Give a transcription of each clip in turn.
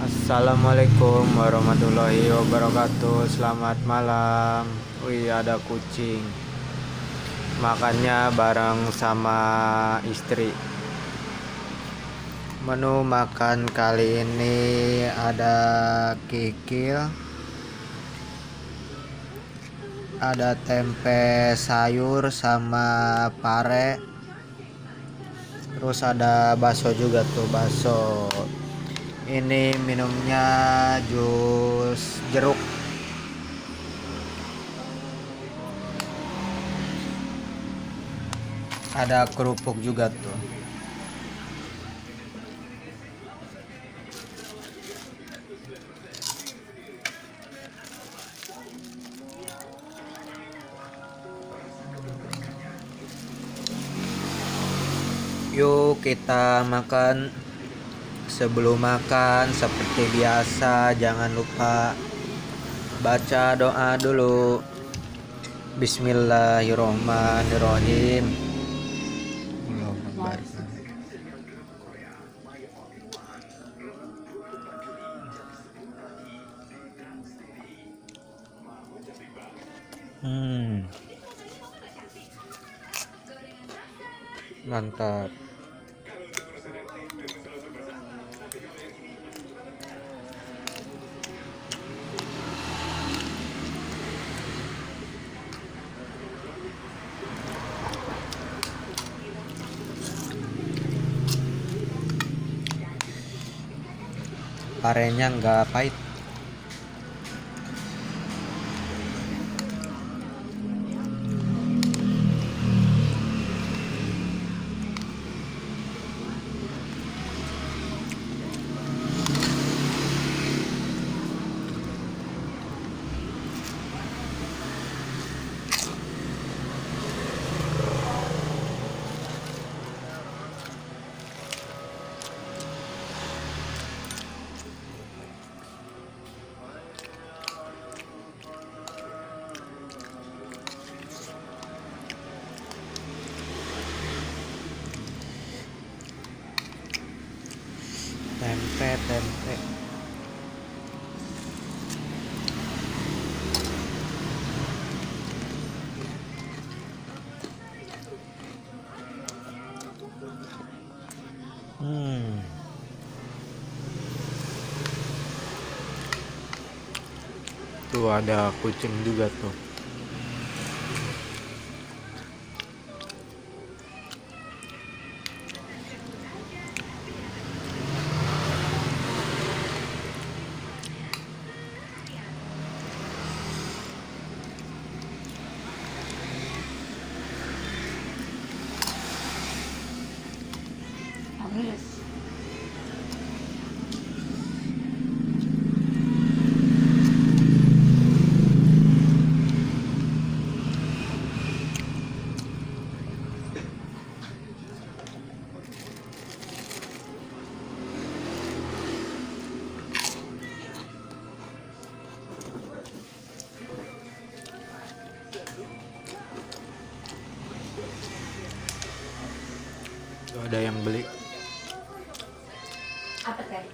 Assalamualaikum warahmatullahi wabarakatuh. Selamat malam. Wih, ada kucing. Makannya bareng sama istri. Menu makan kali ini ada kikil, ada tempe sayur sama pare. Terus ada bakso juga tuh, bakso. Ini minumnya jus jeruk. Ada kerupuk juga tuh. Yuk kita makan. Sebelum makan seperti biasa jangan lupa baca doa dulu. Bismillahirrohmanirrohim. Allahu Akbar. Mantap. Parenya nggak pahit. Tempe. Tuh ada kucing juga tuh. Tuh ada yang beli. Apa teh?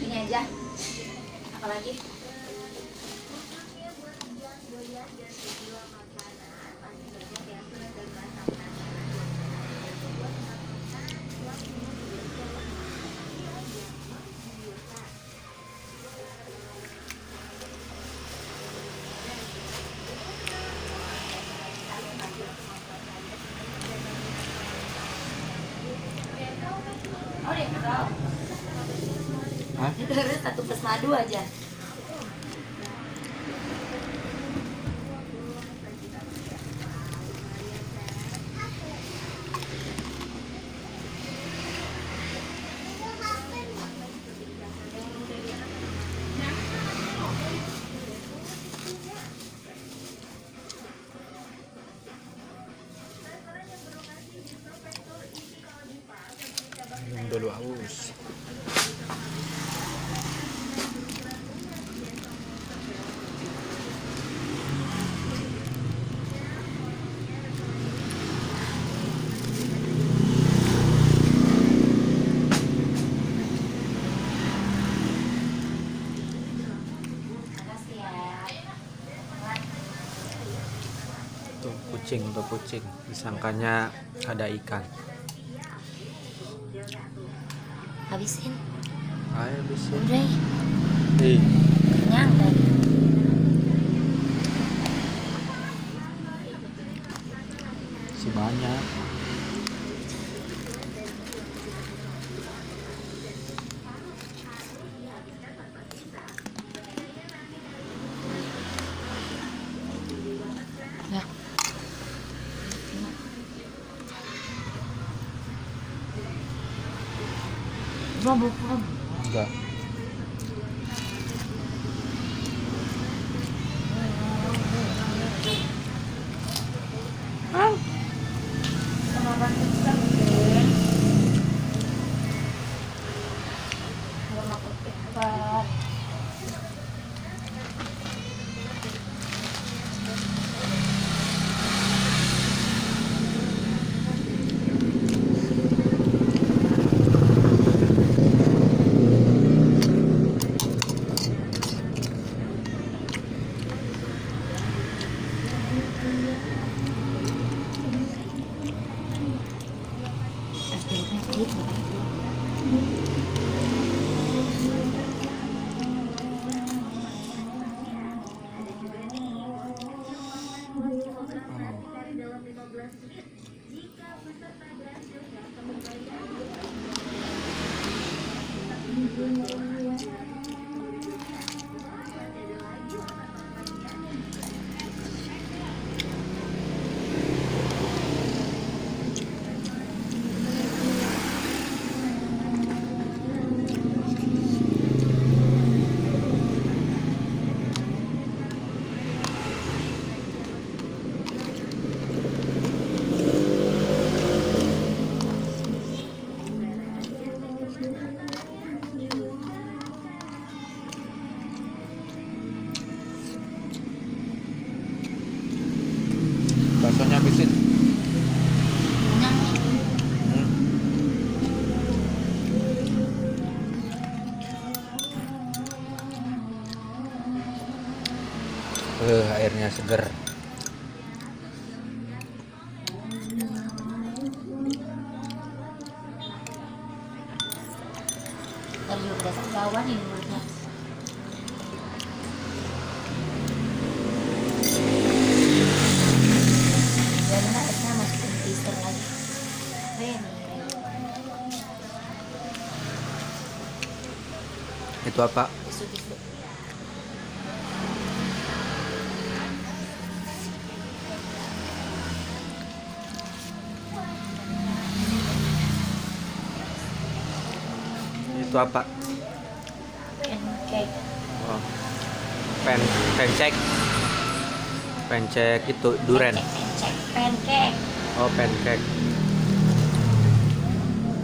Ini aja. Apalagi? Oh deh, Hah? terus 1 plus madu aja. Minum dulu haus. kucing, disangkanya ada ikan. Habisin. Ayo bisa. Udah, Ih, kenyang kan? si banyak. Ya. Mabuk. Enggak. Baksonya habisin. Kenyang nih. Airnya seger. Tadi juga udah sekawan ini mulutnya. Biarin airnya masukin freezer lagi. Itu apa? Tisu. Itu apa? Pancake. Oh. Pancake. Pancake itu duren. Pancake. Oh, pancake.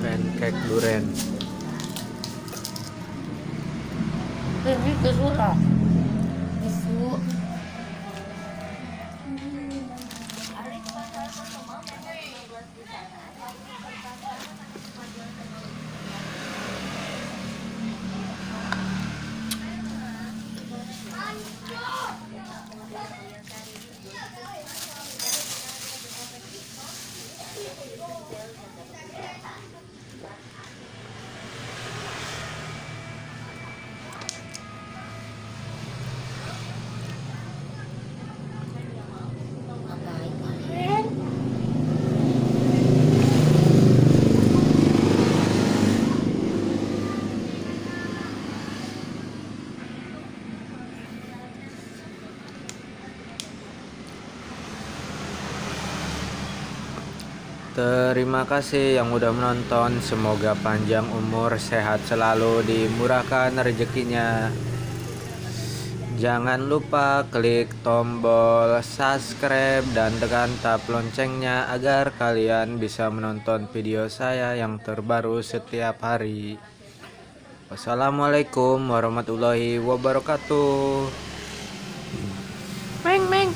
Pancake duren. Ini tisu lah. Tisu. Ngapain kalian? Terima kasih yang udah menonton. Semoga panjang umur, sehat selalu, dimurahkan rezekinya. Jangan lupa klik tombol subscribe dan tekan tab loncengnya agar kalian bisa menonton video saya yang terbaru setiap hari. Wassalamualaikum warahmatullahi wabarakatuh. Meng.